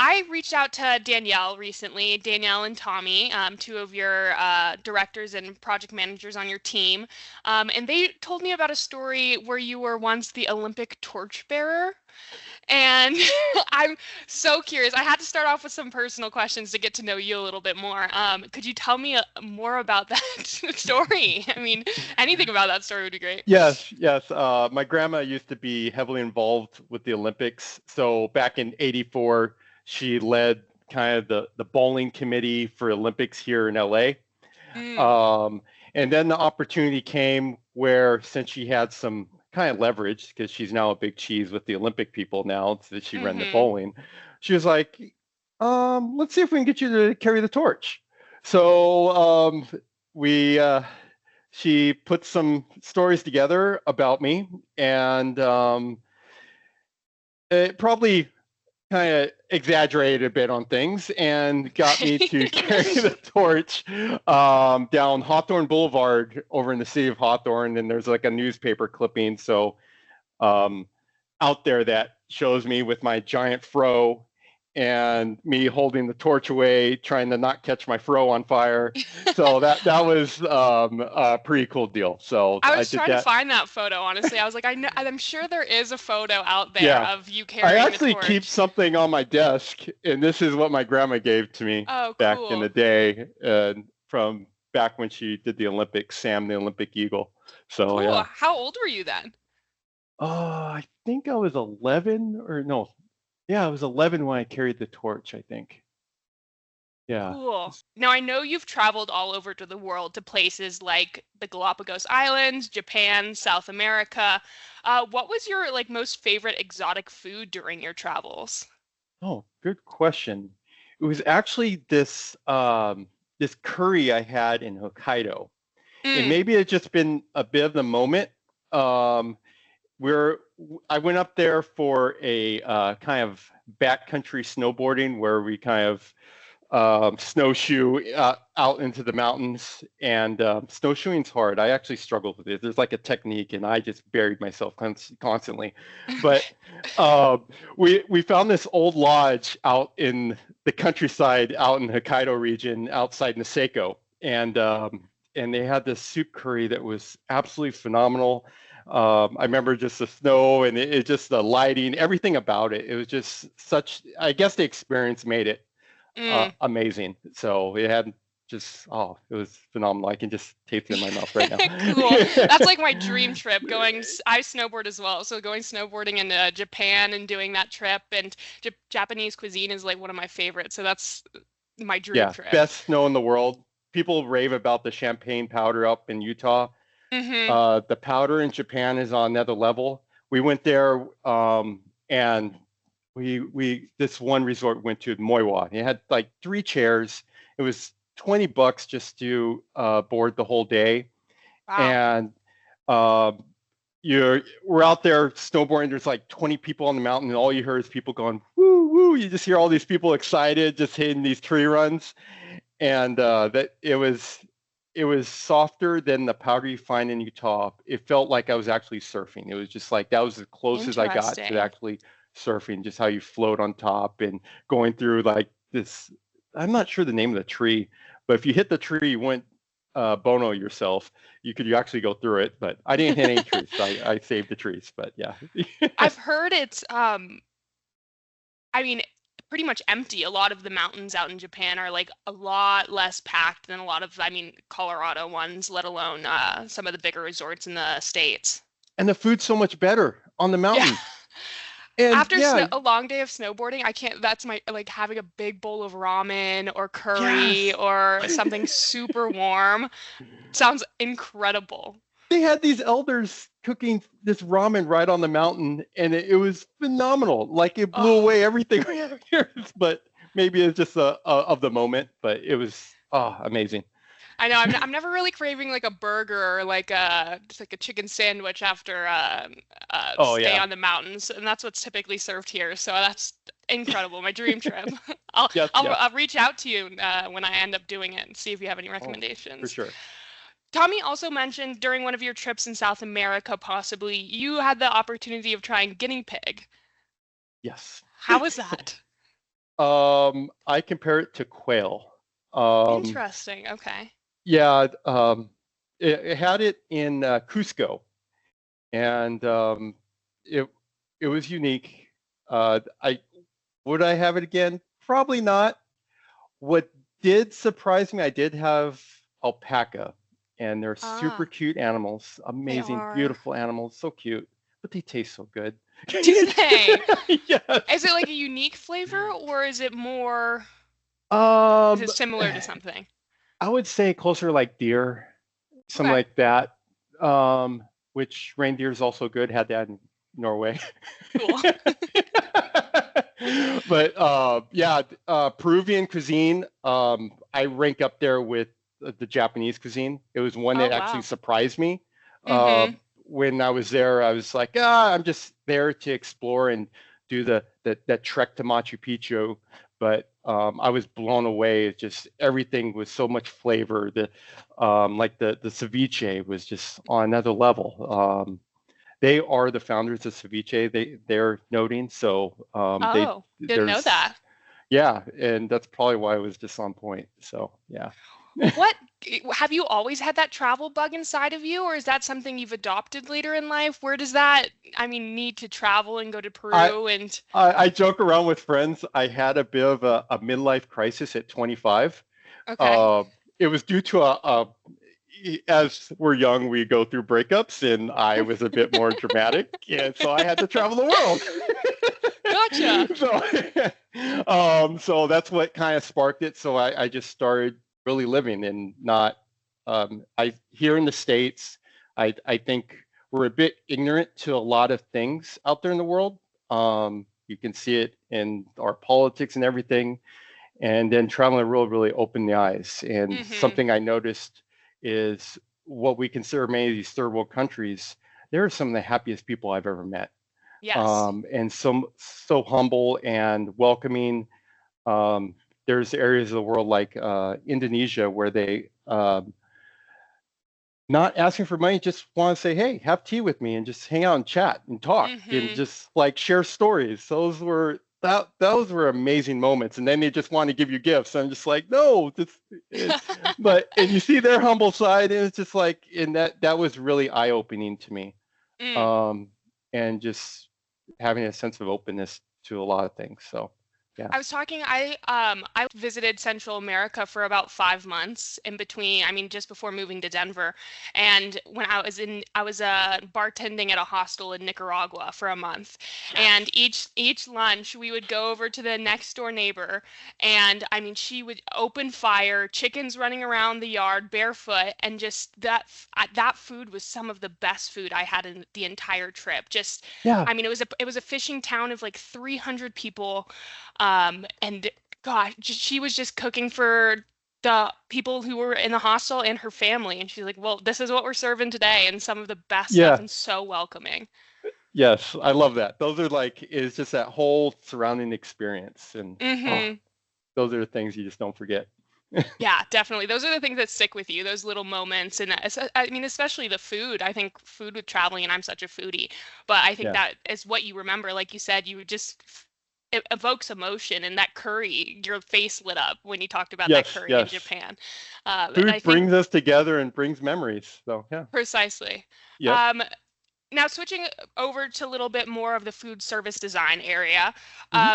I reached out to Danielle recently, Danielle and Tommy, two of your directors and project managers on your team. And they told me about a story where you were once the Olympic torchbearer. And I'm so curious. I had to start off with some personal questions to get to know you a little bit more. Could you tell me more about that story? I mean, anything about that story would be great. Yes, yes. My grandma used to be heavily involved with the Olympics. So back in '84, she led kind of the bowling committee for Olympics here in LA. Mm, Um, and then the opportunity came where, since she had some kind of leverage, because she's now a big cheese with the Olympic people now that she ran the mm-hmm. bowling, she was like, let's see if we can get you to carry the torch. So we she put some stories together about me, and it probably kind of exaggerated a bit on things and got me to carry the torch down Hawthorne Boulevard over in the city of Hawthorne. And there's like a newspaper clipping. So um, out there that shows me with my giant fro and me holding the torch away, trying to not catch my fro on fire. So that was a pretty cool deal. So I I was did trying to that. find that photo, honestly. I was like, I'm sure there is a photo out there Yeah. of you I carrying the actually keep torch. something on my desk, and this is what my grandma gave to me Oh, back in the cool. day, from back when she did the Olympics, Sam the Olympic Eagle. So Cool. yeah. How old were you then? I think I was 11, or no, yeah, I was 11 when I carried the torch, I think. Yeah. Cool. Now, I know you've traveled all over to the world to places like the Galapagos Islands, Japan, South America. What was your like most favorite exotic food during your travels? Oh, good question. It was actually this curry I had in Hokkaido, and Mm, maybe it's just been a bit of the moment. Um, where I went up there for a kind of backcountry snowboarding, where we kind of snowshoe out into the mountains. And snowshoeing's hard. I actually struggled with it. There's like a technique, and I just buried myself constantly. But uh, we found this old lodge out in the countryside, out in the Hokkaido region, outside Niseko, and they had this soup curry that was absolutely phenomenal. I remember just the snow, and it just the lighting, everything about it. It was just such. I guess the experience made it mm. amazing. So it had just, oh, it was phenomenal. I can just taste it in my mouth right now. Cool. That's like my dream trip. I snowboard as well. So going snowboarding in Japan and doing that trip, and Japanese cuisine is like one of my favorites. So that's my dream Yeah, trip. best snow in the world. People rave about the champagne powder up in Utah. Mm-hmm. The powder in Japan is on another level. We went there, and we this one resort went to Moiwa. It had like 3 chairs. It was $20 just to board the whole day. Wow. And um, we're out there snowboarding. There's like 20 people on the mountain, and all you hear is people going woo woo. You just hear all these people excited, just hitting these tree runs. And that it was softer than the powder you find in Utah. It felt like I was actually surfing. It was just like that was as close as I got to Interesting. actually surfing, just how you float on top and going through like this. I'm not sure the name of the tree, but if you hit the tree, you went Bono yourself. You actually go through it, but I didn't hit any trees. So I saved the trees, but yeah. I've heard it's I mean pretty much empty. A lot of the mountains out in Japan are like a lot less packed than a lot of Colorado ones, let alone some of the bigger resorts in the States. And the food's so much better on the Yeah. mountain. And After yeah, a long day of snowboarding, I can't, that's my, like having a big bowl of ramen or curry yes. or something super warm sounds incredible. They had these elders cooking this ramen right on the mountain, and it was phenomenal. Like it blew Oh, away everything we have here. But maybe it's just of the moment. But it was amazing. I know I'm never really craving like a burger or like a just like a chicken sandwich after a Oh stay yeah, on the mountains, and that's what's typically served here. So that's incredible. My dream trip. I'll yes, I'll, yes, I'll reach out to you when I end up doing it and see if you have any oh for recommendations. sure. Tommy also mentioned during one of your trips in South America, possibly you had the opportunity of trying guinea pig. Yes. How was that? I compare it to quail. Um, Interesting. Okay. yeah, it had it in Cusco, and it it was unique. I would I have it again? Probably not. What did surprise me, I did have alpaca, and they're super Ah, cute animals, they amazing, are. beautiful animals, so cute, but they taste so good. Do they? Yes. Is it like a unique flavor or is it more, is Um, it similar to something? I would say closer like deer, something Okay. like that. Um, which reindeer is also good. Had that in Norway. Cool. But yeah, Peruvian cuisine, I rank up there with the Japanese cuisine. It was one Oh, that actually wow. surprised me. Uh, Mm-hmm. when I was there, I was like, ah, I'm just there to explore and do that trek to Machu Picchu. But I was blown away. It just everything was so much flavor. Like the ceviche was just on another level. They are the founders of ceviche. They're noting so they Oh, didn't know there's that. yeah, and that's probably why it was just on point. So yeah. What have you always had that travel bug inside of you, or is that something you've adopted later in life? Where does that, I mean, need to travel and go to I, Peru and I joke around with friends. I had a bit of a midlife crisis at 25. okay. Uh, it was due to as we're young, we go through breakups, and I was a bit more dramatic, and so I had to travel the world. Gotcha. So that's what kind of sparked it. So I just started really living and not. I here in the States, I think we're a bit ignorant to a lot of things out there in the world. You can see it in our politics and everything, and then traveling the world really opened the eyes. And Mm-hmm. something I noticed is what we consider many of these third world countries. They're some of the happiest people I've ever met, Yes. and so humble and welcoming. Um, there's areas of the world like Indonesia where they not asking for money, just want to say, hey, have tea with me and just hang out and chat and talk and Mm-hmm. just like share stories. Those were amazing moments. And then they just want to give you gifts. I'm just like, no, just and you see their humble side, and it's just like, and that was really eye opening to me. Mm. Um, and just having a sense of openness to a lot of things. So yeah. I was talking, I visited Central America for about 5 months in between, I mean, just before moving to Denver. And when I was bartending at a hostel in Nicaragua for a month. And each lunch we would go over to the next door neighbor, and I mean, she would open fire, chickens running around the yard barefoot, and just that food was some of the best food I had in the entire trip. Just, Yeah. I mean, it was a fishing town of like 300 people, and gosh, she was just cooking for the people who were in the hostel and her family. And she's like, well, this is what we're serving today. And some of the best stuff Yeah. and so welcoming. Yes. I love that. Those are like, it's just that whole surrounding experience. And oh, Hmm. those are the things you just don't forget. Yeah, definitely. Those are the things that stick with you, those little moments. And I mean, especially the food. I think food with traveling, and I'm such a foodie, but I think Yeah. that is what you remember. Like you said, you would just, it evokes emotion, and that curry, your face lit up when you talked about that Yes. curry in Yes. Japan. And I Food think brings us together and brings memories. So yeah. precisely. Yep. Um, Now, switching over to a little bit more of the food service design area, Mhm.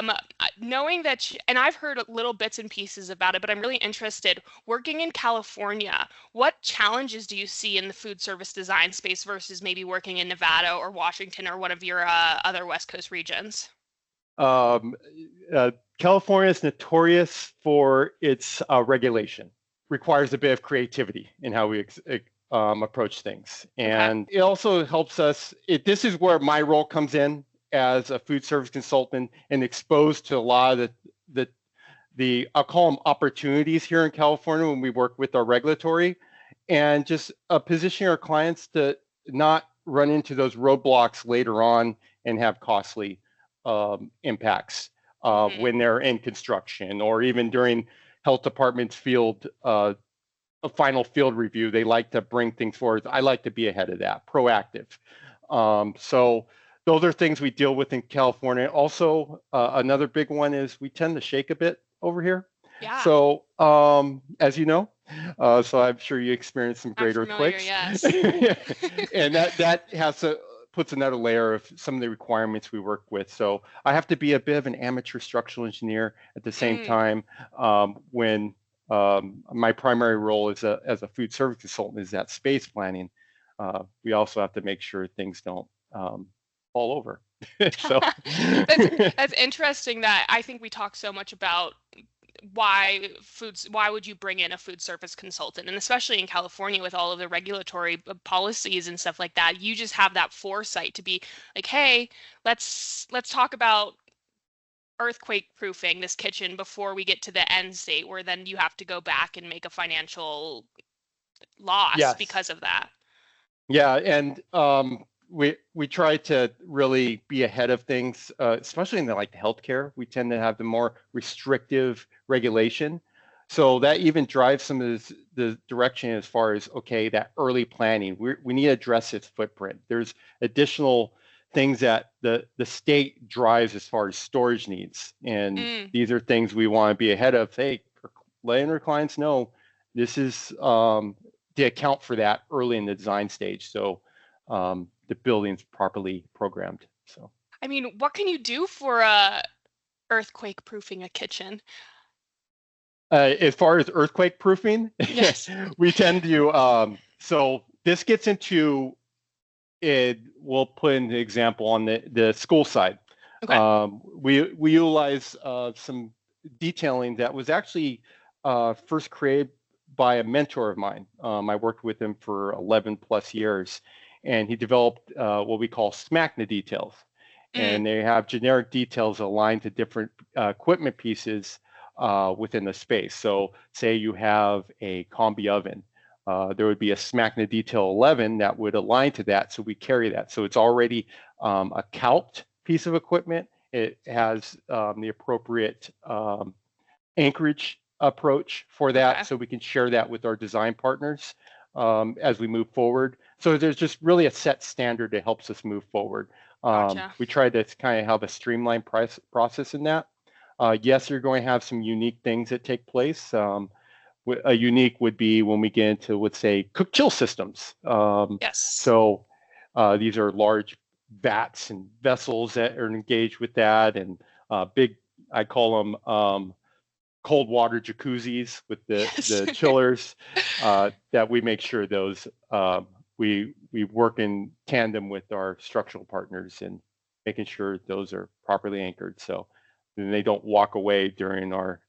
knowing that, and I've heard little bits and pieces about it, but I'm really interested. Working in California, what challenges do you see in the food service design space versus maybe working in Nevada or Washington or one of your other West Coast regions? Um, California is notorious for its regulation. Requires a bit of creativity in how we approach things, Okay. and it also helps us. This is where my role comes in as a food service consultant and exposed to a lot of the I'll call them opportunities here in California when we work with our regulatory, and just positioning our clients to not run into those roadblocks later on and have costly impacts Hmm. when they're in construction or even during health department's field a final field review. They like to bring things forward. I like to be ahead of that, proactive. So those are things we deal with in California. Also, another big one is we tend to shake a bit over here. Yeah, So, as you know, so I'm sure you experienced some I'm great familiar, earthquakes, yes. and that has to puts another layer of some of the requirements we work with. So I have to be a bit of an amateur structural engineer at the same Mm. time when my primary role as a food service consultant is that space planning. We also have to make sure things don't fall over. So That's that's interesting that I think we talk so much about why would you bring in a food service consultant, and especially in California with all of the regulatory policies and stuff like that, you just have that foresight to be like, hey, let's talk about earthquake proofing this kitchen before we get to the end state where then you have to go back and make a financial loss yes, because of that. yeah, and we try to really be ahead of things, especially in the like healthcare. We tend to have the more restrictive regulation, so that even drives some of the direction as far as okay, that early planning. We need to address its footprint. There's additional things that the state drives as far as storage needs, and Mm. these are things we want to be ahead of. Hey, letting our clients know this is to account for that early in the design stage, so the building's properly programmed. So, I mean, what can you do for earthquake proofing a kitchen? as far as earthquake proofing, Yes. we tend to. So this gets into it. We'll put an example on the school side. Okay. We utilize some detailing that was actually first created by a mentor of mine. I worked with him for 11 plus years, and he developed what we call SMACNA details. Mm. And they have generic details aligned to different equipment pieces within the space. So, say you have a combi oven, there would be a SMACNA detail 11 that would align to that. So we carry that. So it's already a calced piece of equipment. It has the appropriate anchorage approach for that, Okay. so we can share that with our design partners as we move forward. So there's just really a set standard that helps us move forward. Gotcha. We try to kind of have a streamlined process in that. Yes, you're going to have some unique things that take place. A unique would be when we get into, let's say, cook chill systems. Yes. So these are large vats and vessels that are engaged with that, and big, I call them cold water jacuzzis with Yes. the chillers. That we make sure those we work in tandem with our structural partners and making sure those are properly anchored, so then they don't walk away during our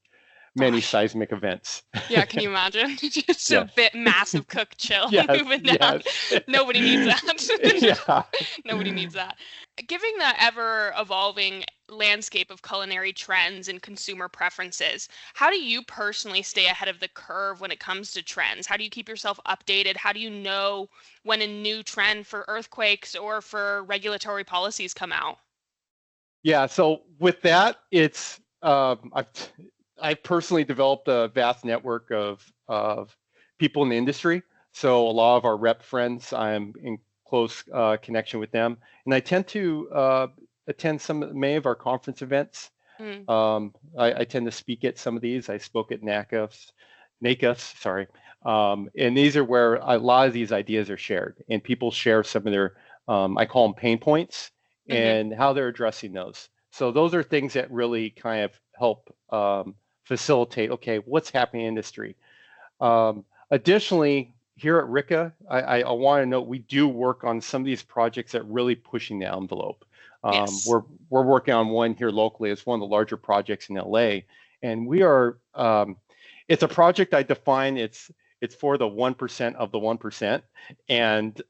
many Gosh. seismic events. Yeah, can you imagine? Just a Yes. bit massive cook chill Yes. moving down. Yes. Nobody needs that. Yeah. Nobody needs that. Given the ever evolving landscape of culinary trends and consumer preferences, how do you personally stay ahead of the curve when it comes to trends? How do you keep yourself updated? How do you know when a new trend for earthquakes or for regulatory policies come out? Yeah. So with that, it's I've personally developed a vast network of people in the industry. So a lot of our rep friends, I'm in close connection with them, and I tend to attend many of our conference events. Mm. I tend to speak at some of these. I spoke at NACUS, sorry. And these are where a lot of these ideas are shared, and people share some of their, I call them pain points, Hmm. and how they're addressing those. So those are things that really kind of help facilitate, okay, what's happening in industry. Additionally, here at Ricca, I want to note we do work on some of these projects that really pushing the envelope. Yes. We're working on one here locally. It's one of the larger projects in LA, and we are. It's a project I define. It's for the 1% of the 1%, and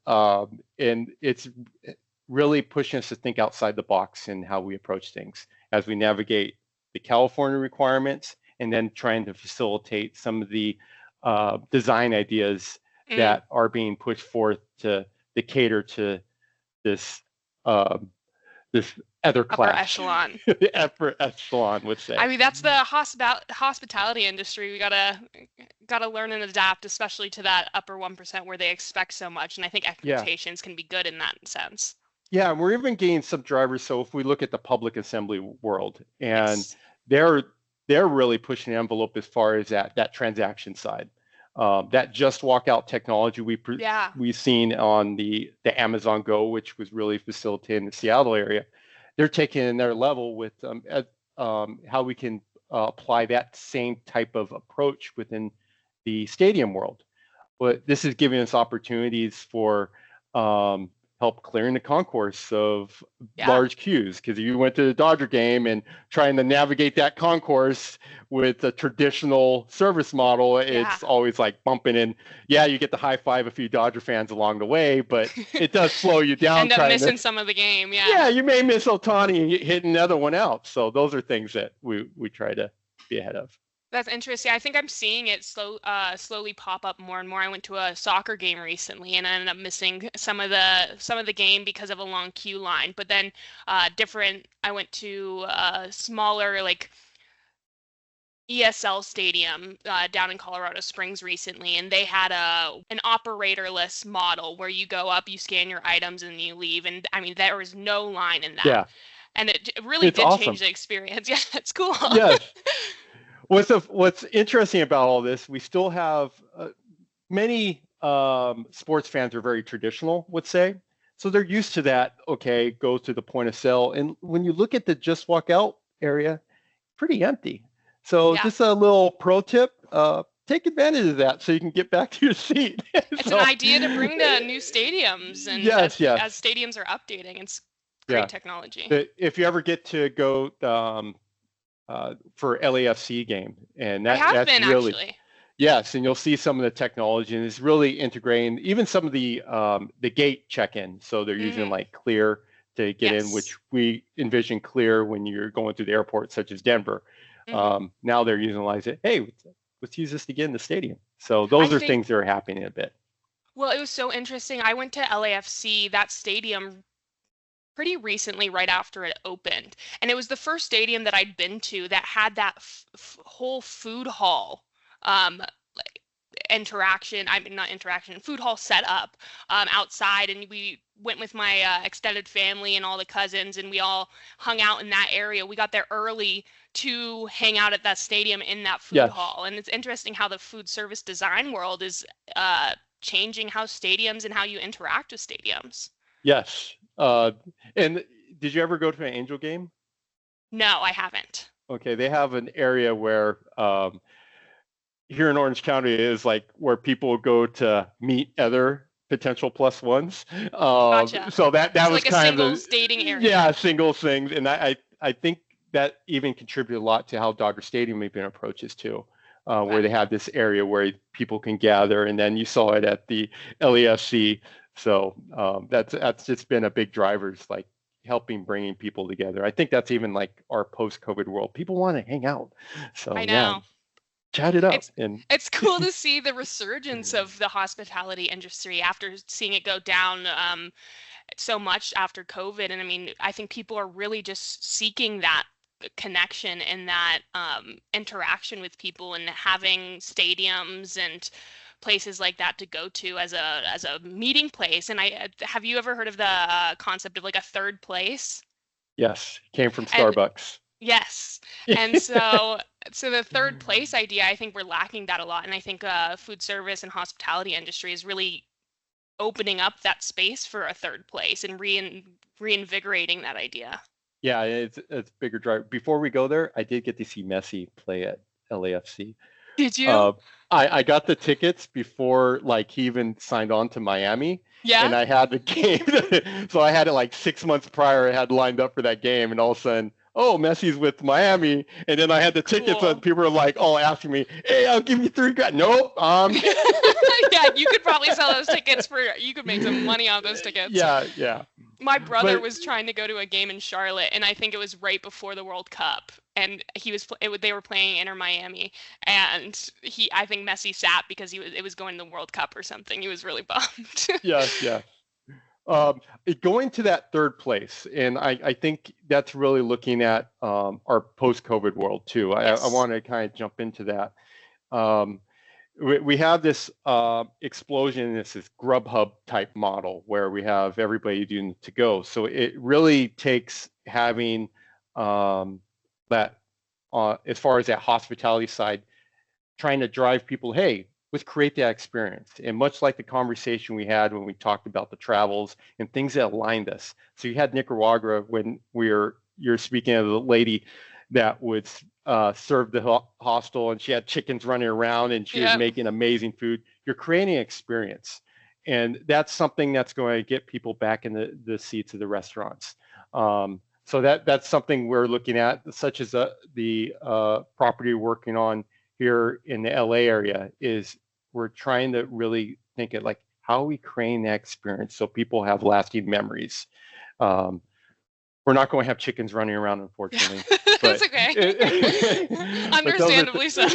it's really pushing us to think outside the box in how we approach things as we navigate the California requirements, and then trying to facilitate some of the design ideas Mm. that are being pushed forth to cater to this um, this other Upper class, echelon. the upper echelon would I say. mean, that's the hospitality industry. We gotta learn and adapt, especially to that upper 1% where they expect so much. And I think Yeah, expectations can be good in that sense. Yeah, and we're even getting some drivers. So if we look at the public assembly world, and Yes. they're they're really pushing the envelope as far as that transaction side. That just walkout technology Yeah. we've seen on the Amazon Go, which was really facilitated in the Seattle area. They're taking their level with how we can apply that same type of approach within the stadium world. But this is giving us opportunities for um, help clearing the concourse of Yeah. large queues. Because if you went to the Dodger game and trying to navigate that concourse with a traditional service model, Yeah. it's always like bumping in. Yeah, you get to high five a few Dodger fans along the way, but it does slow you down End up trying to. missing some of the game. Yeah. Yeah, you may miss Otani and hit another one out. So those are things that we try to be ahead of. That's interesting. I think I'm seeing it slowly pop up more and more. I went to a soccer game recently, and I ended up missing some of the game because of a long queue line. But then, different. I went to a smaller like ESL stadium down in Colorado Springs recently, and they had an operatorless model where you go up, you scan your items, and you leave. And I mean, there was no line in that, Yeah, and it really it's did change awesome. the experience. Yeah, it's cool. Yes. What's interesting about all this, we still have many sports fans are very traditional, would say. So they're used to that. Okay, go to the point of sale, and when you look at the just walk out area, pretty empty. So Yeah. just a little pro tip: take advantage of that so you can get back to your seat. It's an So, idea to bring to new stadiums, and yes, as yes, stadiums are updating, it's great yeah. technology. If you ever get to go for LAFC game, and I have that's been really. actually. Yes, and you'll see some of the technology, and it's really integrating even some of the gate check-in. So they're using Hmm. like Clear to get in, Yes. which we envision Clear when you're going through the airport, such as Denver. Hmm. Now they're utilizing it. Hey, let's use this to get in the stadium. So I those are think, things that are happening a bit. well, it was so interesting. I went to LAFC, that stadium, pretty recently, right after it opened, and it was the first stadium that I'd been to that had that whole food hall. Like interaction, I mean, not interaction, food hall set up outside, and we went with my extended family and all the cousins, and we all hung out in that area. We got there early to hang out at that stadium in that food Yes, hall, and it's interesting how the food service design world is changing how stadiums and how you interact with stadiums. yes. And did you ever go to an Angel game? No, I haven't. Okay, they have an area where here in Orange County is like where people go to meet other potential plus ones. Gotcha. So that So was like a kind of singles the dating area. yeah single things, and I think that even contributed a lot to how Dodger Stadium even approaches too, where Okay. they have this area where people can gather, and then you saw it at the LEFC. So that's just been a big driver, is like helping bringing people together. I think that's even like our post-COVID world. People want to hang out. So I yeah, know. chat it up It's and it's cool to see the resurgence of the hospitality industry after seeing it go down so much after COVID. And I mean, I think people are really just seeking that connection and that interaction with people, and having stadiums and places like that to go to as a meeting place. And I have you ever heard of the concept of like a third place? yes, came from And Starbucks. yes. And so the third place idea, I think we're lacking that a lot. And I think food service and hospitality industry is really opening up that space for a third place and reinvigorating that idea. Yeah, it's bigger drive. Before we go there, I did get to see Messi play at LAFC. Did you? Uh, I got the tickets before like he even signed on to Miami, and Yeah? I had the game. So I had it like 6 months prior. I had lined up for that game, and all of a sudden, oh, Messi's with Miami, and then I had the tickets, and Cool. people were like, all asking me, "Hey, I'll give you 3 grand." Nope, Yeah, you could probably sell those tickets for, you could make some money on those tickets. yeah, yeah. My brother But was trying to go to a game in Charlotte, and I think it was right before the World Cup, and they were playing Inter Miami, and I think Messi sat because it was going to the World Cup or something. He was really bummed. yes, yes. Going to that third place, and I think that's really looking at our post-COVID world too. I Yes. want to kind of jump into that. Um, we have this explosion. This is Grubhub type model where we have everybody doing to go. So it really takes having that as far as that hospitality side, trying to drive people, hey, let's create that experience. And much like the conversation we had when we talked about the travels and things that aligned us. So you had Nicaragua when you're speaking of the lady that would serve the hostel, and she had chickens running around and she was Yeah. making amazing food. You're creating an experience. And that's something that's going to get people back in the seats of the restaurants. So that's something we're looking at, such as the property we're working on here in the LA area. Is we're trying to really think of like how are we creating that experience so people have lasting memories. Um, we're not going to have chickens running around, unfortunately. That's But okay. but those are Understandably so.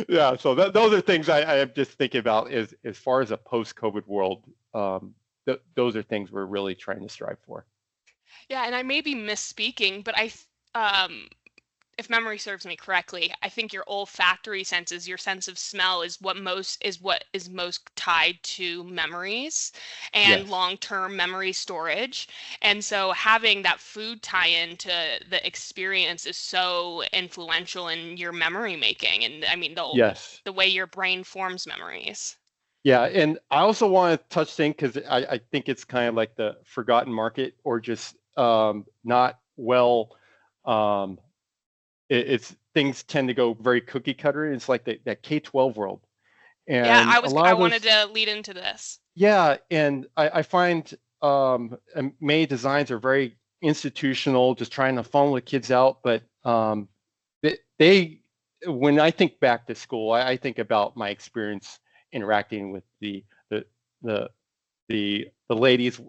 yeah. So those are things I am just thinking about as far as a post-COVID world. Those are things we're really trying to strive for. Yeah, and I may be misspeaking, but if memory serves me correctly, I think your olfactory senses, your sense of smell, is what is most tied to memories and Yes. long-term memory storage. And so having that food tie-in to the experience is so influential in your memory making. And I mean Yes. the way your brain forms memories. Yeah, and I also want to touch things because I think it's kind of like the forgotten market or just not well. Um, it's things tend to go very cookie cutter. It's like that K-12 world, Yeah, and a lot I of wanted those. to lead into this. Yeah, and I find many designs are very institutional, just trying to funnel the kids out. But they when I think back to school, I think about my experience interacting with the the the ladies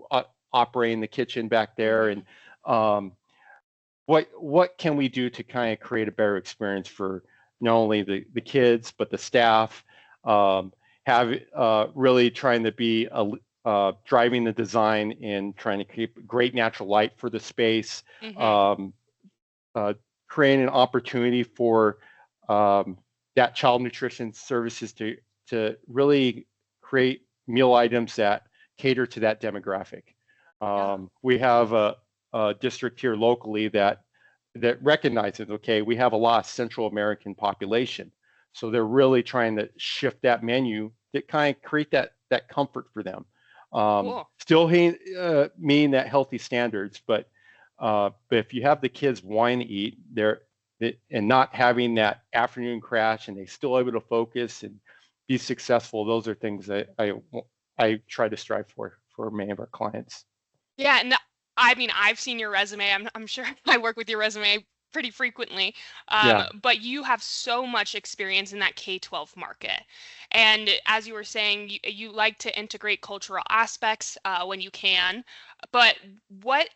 operating the kitchen back there, and Hmm. um, what can we do to kind of create a better experience for not only the kids but the staff. Um, have really trying to be driving the design and trying to keep great natural light for the space. Hmm. Um, uh, Creating an opportunity for that child nutrition services to really create meal items that cater to that demographic. Yeah. We have a district here locally that recognizes, okay, we have a lot of Central American population, so they're really trying to shift that menu that kind of create that comfort for them. Cool. Still mean that healthy standards, but if you have the kids wanting to eat, and not having that afternoon crash, and they still able to focus and be successful, those are things that I try to strive for many of our clients. Yeah, and I mean, I've seen your resume. I'm sure I work with your resume pretty frequently. Yeah. But you have so much experience in that K-12 market. And as you were saying, you like to integrate cultural aspects when you can. But what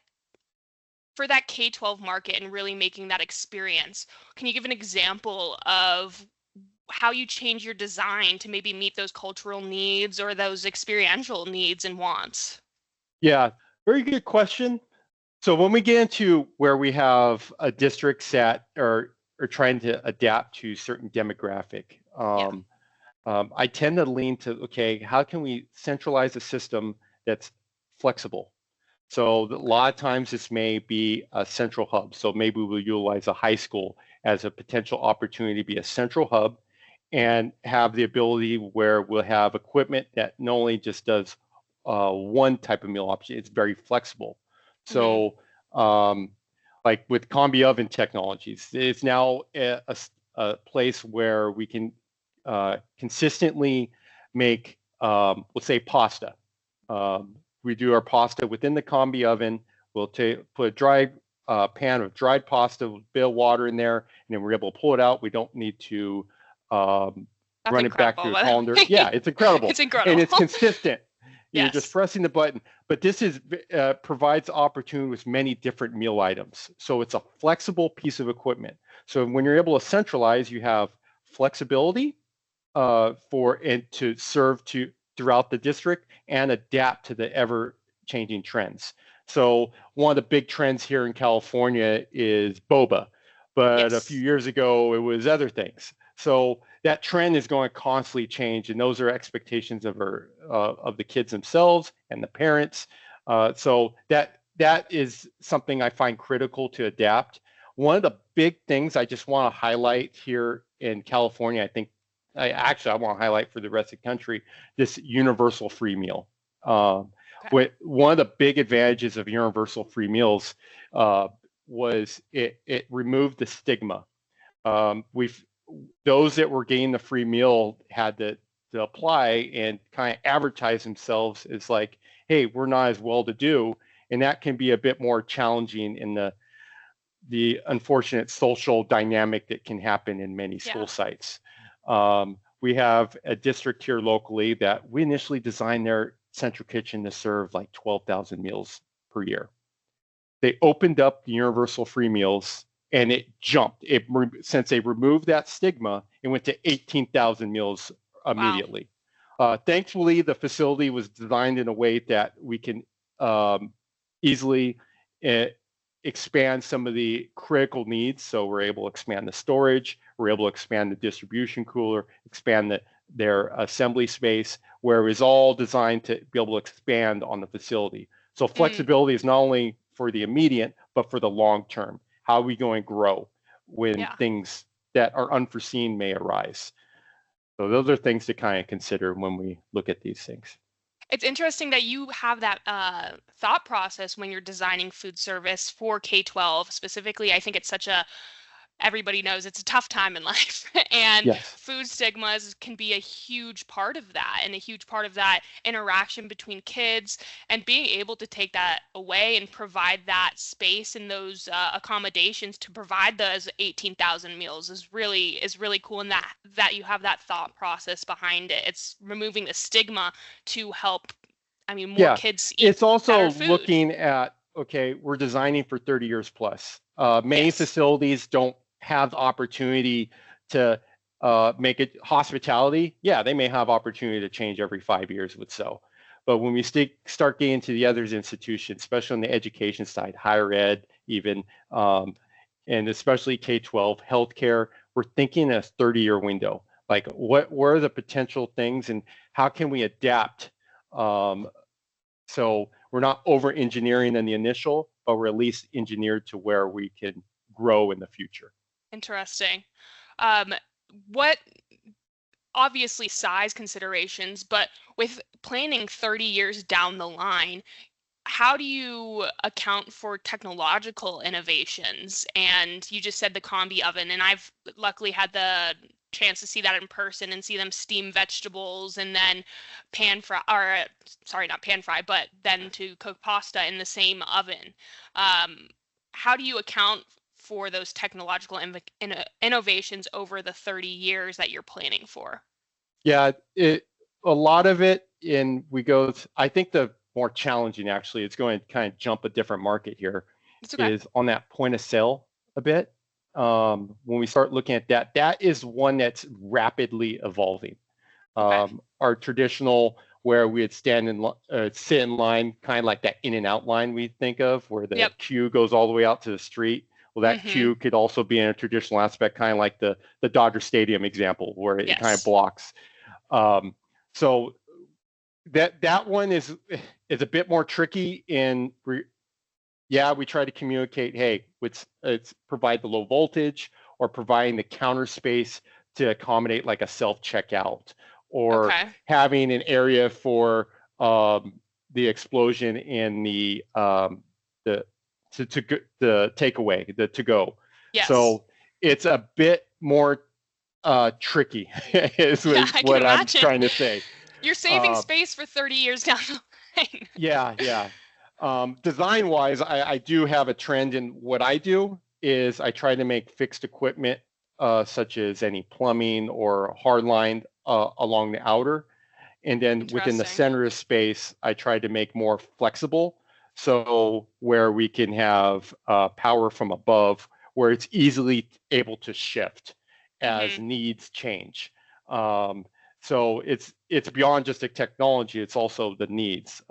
for that K-12 market and really making that experience, can you give an example of how you change your design to maybe meet those cultural needs or those experiential needs and wants? Yeah, very good question. So when we get into where we have a districts that are trying to adapt to certain demographic, Yeah. I tend to lean to, okay, how can we centralize a system that's flexible? So a Okay. lot of times this may be a central hub. So maybe we'll utilize a high school as a potential opportunity to be a central hub and have the ability where we'll have equipment that not only just does one type of meal option, it's very flexible. Hmm. So like with combi oven technologies, it's now a place where we can consistently make, let's say, pasta. Um, we do our pasta within the combi oven. We'll put a dry pan of dried pasta with a bit of water in there, and then we're able to pull it out. We don't need to um, That's run it back incredible, through a by the colander. way. Yeah, it's incredible, It's and incredible. it's consistent. You're just Yes. pressing the button, but this is provides opportunity with many different meal items. So it's a flexible piece of equipment. So when you're able to centralize, you have flexibility for and to serve to throughout the district and adapt to the ever changing trends. So one of the big trends here in California is boba. but a few Yes. years ago it was other things. So that trend is going to constantly change, and those are expectations of the kids themselves and the parents. So that is something I find critical to adapt. One of the big things I just want to highlight here in California, I want to highlight for the rest of the country, this universal free meal. Um, Okay. One of the big advantages of universal free meals was it removed the stigma. We've Those that were getting the free meal had to apply and kind of advertise themselves as like, hey, we're not as well to do, and that can be a bit more challenging in the unfortunate social dynamic that can happen in many school Yeah. sites. We have a district here locally that we initially designed their central kitchen to serve like 12,000 meals per year. They opened up the universal free meals and it jumped. Since they removed that stigma, it went to 18,000 meals Wow. immediately. Thankfully, the facility was designed in a way that we can easily uh, expand some of the critical needs. So we're able to expand the storage, we're able to expand the distribution cooler, expand their assembly space, where it was all designed to be able to expand on the facility. So Mm, flexibility is not only for the immediate, but for the long term. How are we going to grow when yeah. things that are unforeseen may arise? So those are things to kind of consider when we look at these things. It's interesting that you have that thought process when you're designing food service for K-12 specifically. I think it's such a everybody knows it's a tough time in life and Yes. food stigmas can be a huge part of that and a huge part of that interaction between kids and being able to take that away and provide that space and those accommodations to provide those 18,000 meals is really cool and that you have that thought process behind it. It's removing the stigma to help, I mean, more Yeah, kids eat it's also better food. looking at, okay, we're designing for 30 years plus. Many Yes. facilities don't have the opportunity to make it hospitality. Yeah, they may have opportunity to change every 5 years with so. But when we start getting into the other institutions, especially on the education side, higher ed, even, and especially K-12, healthcare, we're thinking a 30-year window. Like, what are the potential things, and how can we adapt? Um, so we're not over engineering in the initial, but we're at least engineered to where we can grow in the future. Interesting. um what obviously size considerations, but with planning 30 years down the line, how do you account for technological innovations? And you just said the combi oven, and I've luckily had the chance to see that in person and see them steam vegetables and then pan fry, or sorry, not pan fry, but then to cook pasta in the same oven. Um, how do you account for those technological innovations over the 30 years that you're planning for? Yeah, a lot of it in we go. I think the more challenging actually, it's going to kind of jump a different market here, It's okay. is on that point of sale a bit. When we start looking at that, that is one that's rapidly evolving. Okay. Our traditional where we'd sit in line, kind of like that in and out line we think of, where the Yep. queue goes all the way out to the street. Well, that Mm-hmm. queue could also be in a traditional aspect, kind of like the Dodger Stadium example, where it kind of Yes. blocks. Um, so that one is a bit more tricky in yeah, we try to communicate, hey, it's provide the low voltage or providing the counter space to accommodate like a self checkout or Okay. having an area for the explosion in the the takeaway, the to go. Yes. So it's a bit more tricky, is Yeah, I can what I'm imagine. trying to say. You're saving Uh, space for 30 years down the line. yeah, yeah. Design wise, I do have a trend in what I do is I try to make fixed equipment such as any plumbing or hardline along the outer. And then within the Interesting. center of space, I try to make more flexible. So where we can have power from above, where it's easily able to shift as Mm-hmm. needs change. So it's beyond just the technology; it's also the needs.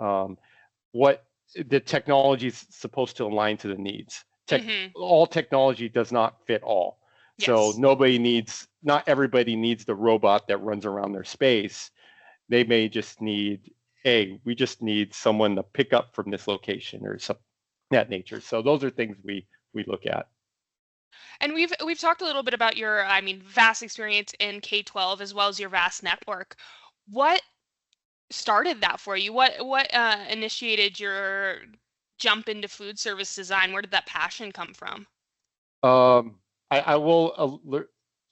What the technology is supposed to align to the needs. Mm-hmm. all technology does not fit all. So Yes. not everybody needs the robot that runs around their space. They may just need, hey, we just need someone to pick up from this location or something that nature. So those are things we look at. And we've talked a little bit about your, I mean, vast experience in K-12 as well as your vast network. What started that for you? What initiated your jump into food service design? Where did that passion come from? I will.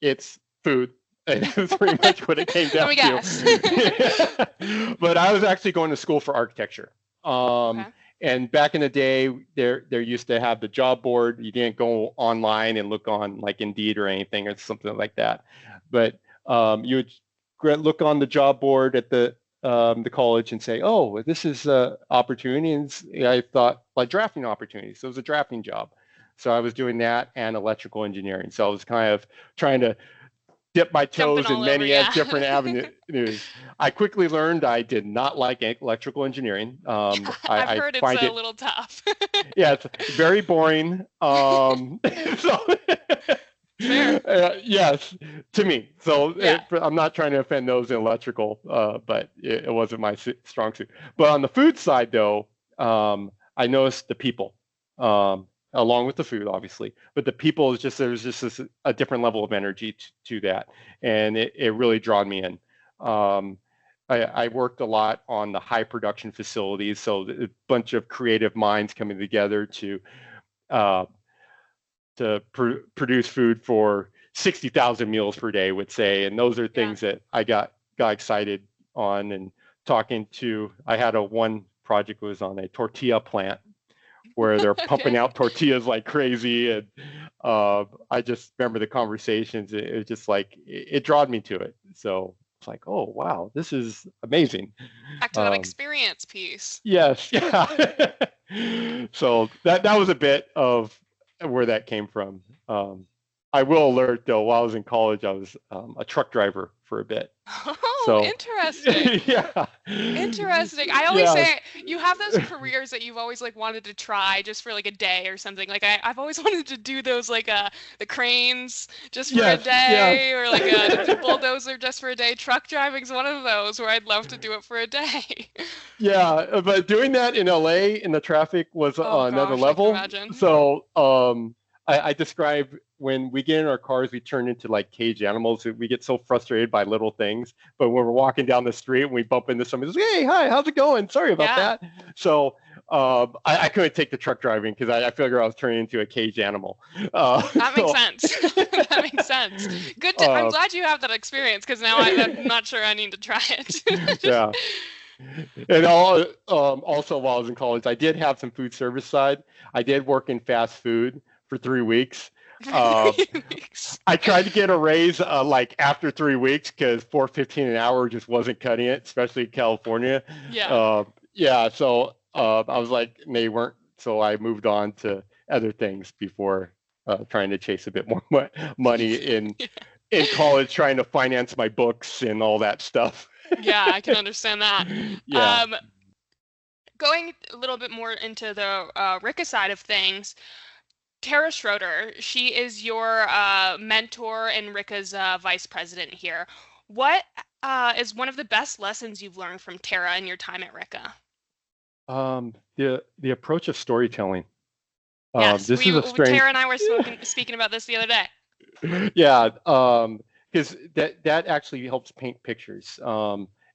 It's food. And that's pretty much what it came Let down me to. guess. But I was actually going to school for architecture. Okay. And back in the day, there used to have the job board. You didn't go online and look on like Indeed or anything or something like that. But you would look on the job board at the college and say, "Oh, this is opportunity." And I thought like drafting opportunities. So it was a drafting job. So I was doing that and electrical engineering. So I was kind of trying to dip my Jumping toes in all over, many yeah. different avenues. I quickly learned I did not like electrical engineering. I've I heard it's find a it, little tough. yeah, it's very boring. So, Fair. yes, to me. So Yeah. I'm not trying to offend those in electrical, but it wasn't my strong suit. But on the food side, though, I noticed the people. Along with the food, obviously, but the people is just there's just a different level of energy to that, and it really drawn me in. Um, I worked a lot on the high production facilities, so a bunch of creative minds coming together uh, to produce food for 60,000 meals per day, would say, and those are Yeah. things that I got excited on and talking to. I had one project was on a tortilla plant where they're pumping Okay. out tortillas like crazy. And I just remember the conversations. It was just like, it drawed me to it. So it's like, oh, wow, this is amazing. Back to that Um, experience piece. yes. Yeah. So that was a bit of where that came from. I will alert though, while I was in college, I was a truck driver for a bit. Oh, So interesting. yeah. Interesting. I always Yes. say you have those careers that you've always like wanted to try just for like a day or something. Like I've always wanted to do those like the cranes just for a Yes. Yes. day or like the bulldozer just for a day. Truck driving's one of those where I'd love to do it for a day. Yeah, but doing that in LA in the traffic was Oh another gosh, I can level. imagine. So I describe when we get in our cars, we turn into like caged animals. We get so frustrated by little things. But when we're walking down the street and we bump into somebody, says, "Hey, hi, how's it going? Sorry about Yeah, that." So I couldn't take the truck driving because I figured I was turning into a caged animal. that makes So sense. That makes sense. Good. I'm uh, glad you have that experience because now I'm not sure I need to try it. yeah. And also while I was in college, I did have some food service side. I did work in fast food for 3 weeks. For Uh, 3 weeks. I tried to get a raise like after 3 weeks because 4.15 an hour just wasn't cutting it, especially in California. Yeah. Yeah, so I was like, and they weren't. So I moved on to other things before trying to chase a bit more money in college, trying to finance my books and all that stuff. Yeah, I can understand that. Yeah. Um, Going a little bit more into the Ricca side of things, Tara Schroeder, she is your mentor and Ricca's vice president here. What is one of the best lessons you've learned from Tara in your time at Ricca? The approach of storytelling. Yes, This is a Tara strange. and I were speaking about this the other day. Yeah, because that actually helps paint pictures.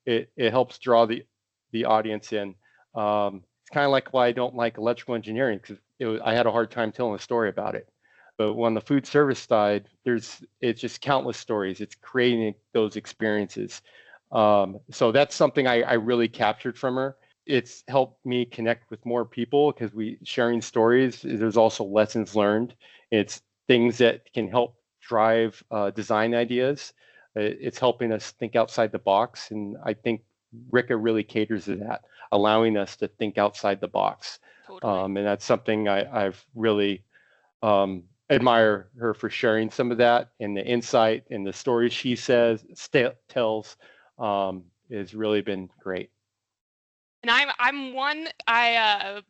It helps draw the audience in. It's kind of like why I don't like electrical engineering because I had a hard time telling a story about it. But on the food service side, it's just countless stories. It's creating those experiences. So that's something I really captured from her. It's helped me connect with more people because we sharing stories. There's also lessons learned. It's things that can help drive design ideas. It's helping us think outside the box, and I think Ricca really caters to that, allowing us to think outside the box. Totally. And that's something I've really admire her for sharing some of that, and the insight and the stories she tells has really been great. And I'm one I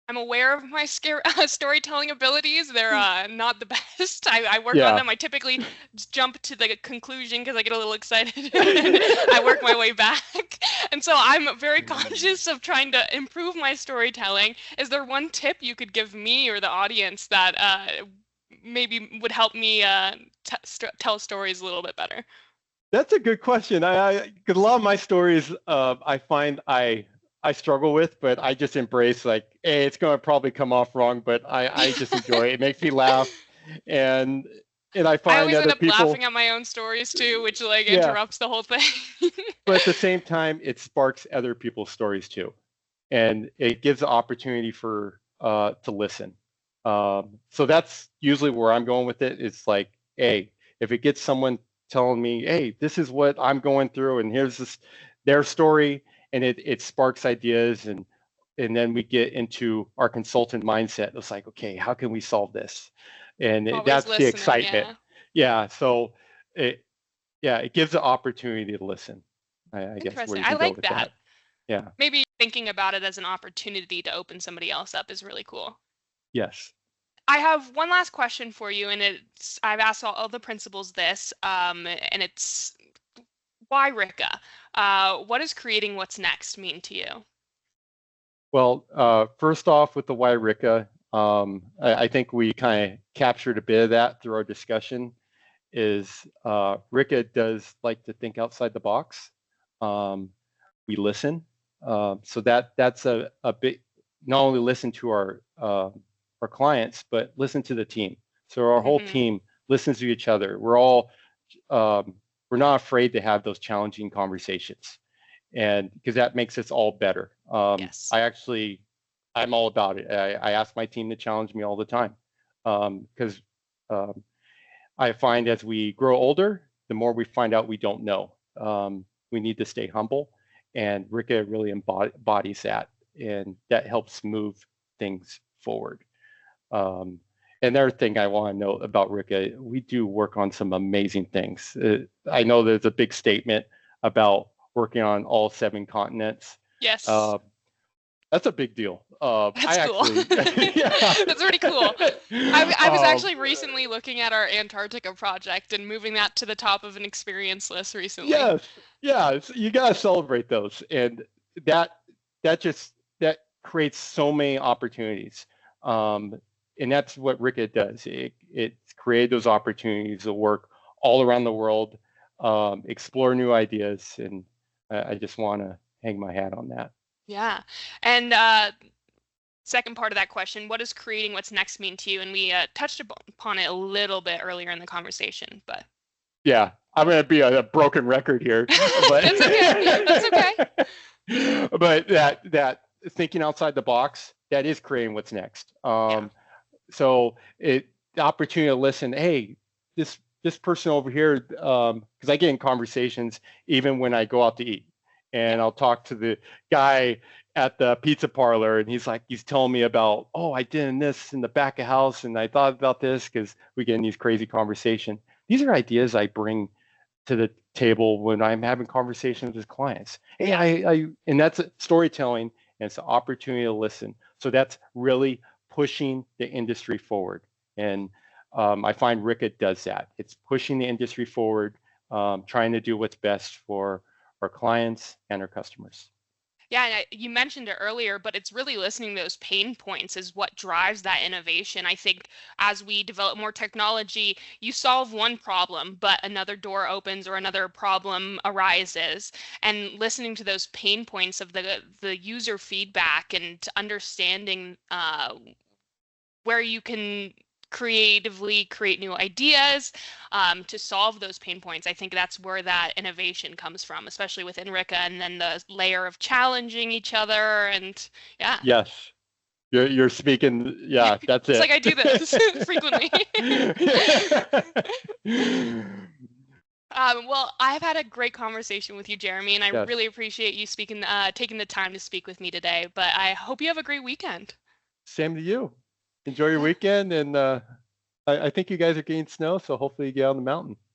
I'm aware of my storytelling abilities. They're not the best. I work on Yeah. them. I typically just jump to the conclusion because I get a little excited and then I work my way back. And so I'm very conscious of trying to improve my storytelling. Is there one tip you could give me or the audience that maybe would help me tell stories a little bit better? That's a good question. 'Cause a lot of my stories, I find I struggle with, but I just embrace like, hey, it's going to probably come off wrong, but I just enjoy it. It makes me laugh, and and I I find always end other up laughing people, at my own stories too, which like yeah. interrupts the whole thing. But at the same time, it sparks other people's stories too, and it gives the opportunity for to listen. So that's usually where I'm going with it. It's like, hey, if it gets someone telling me, hey, this is what I'm going through, and here's this their story, and it sparks ideas, and then we get into our consultant mindset. It's like, okay, how can we solve this? And Always that's the listening, excitement. yeah. Yeah. So it yeah, it gives the opportunity to listen. I guess where Interesting. you I can go like with that. that. Yeah. Maybe thinking about it as an opportunity to open somebody else up is really cool. Yes. I have one last question for you, and it's I've asked all the principals this, and it's why Ricca? What does creating what's next mean to you? Well, first off, with the why Ricca, I think we kind of captured a bit of that through our discussion. Is Ricca does like to think outside the box. Um, we listen, so that's a bit. Not only listen to our clients, but listen to the team. So our whole Hmm. team listens to each other. Um, we're not afraid to have those challenging conversations, and because that makes us all better. Yes. I'm all about it. I ask my team to challenge me all the time, because I find as we grow older, the more we find out we don't know. We need to stay humble, and Ricca really embodies that, and that helps move things forward. Um, Another thing I want to note about Ricca, we do work on some amazing things. I know there's a big statement about working on all 7 continents. Yes. Uh, that's a big deal. That's I cool. actually, yeah. That's pretty cool. I was um, actually recently looking at our Antarctica project and moving that to the top of an experience list recently. yes, yeah. You got to celebrate those, and that that creates so many opportunities. Um, and that's what Ricca does. It creates those opportunities to work all around the world, explore new ideas, and I just want to hang my hat on that. Yeah. And second part of that question, what does creating what's next mean to you? And we touched upon it a little bit earlier in the conversation, but Yeah, I'm going to be a broken record here, but that's okay. That's okay. but that thinking outside the box, that is creating what's next. Yeah. So the opportunity to listen. Hey, this person over here, because I get in conversations even when I go out to eat, Yeah. and I'll talk to the guy at the pizza parlor, and he's telling me about, oh, I did this in the back of house, and I thought about this because we get in these crazy conversations. These are ideas I bring to the table when I'm having conversations with clients. Hey, Yeah. and that's storytelling, and it's an opportunity to listen. So that's really pushing the industry forward. And I find Ricca does that. It's pushing the industry forward, trying to do what's best for our clients and our customers. Yeah, and you mentioned it earlier, but it's really listening to those pain points is what drives that innovation. I think as we develop more technology, you solve one problem, but another door opens or another problem arises. And listening to those pain points of the user feedback and understanding where you can creatively create new ideas to solve those pain points. I think that's where that innovation comes from, especially within Ricca, and then the layer of challenging each other. And yeah, Yes, you're speaking. Yeah, that's it's it. like I do this frequently. Well, I've had a great conversation with you, Jeremy, and I Yes, really appreciate you taking the time to speak with me today. But I hope you have a great weekend. same to you. Enjoy your Yeah. weekend, and I think you guys are getting snow, so hopefully you get out on the mountain.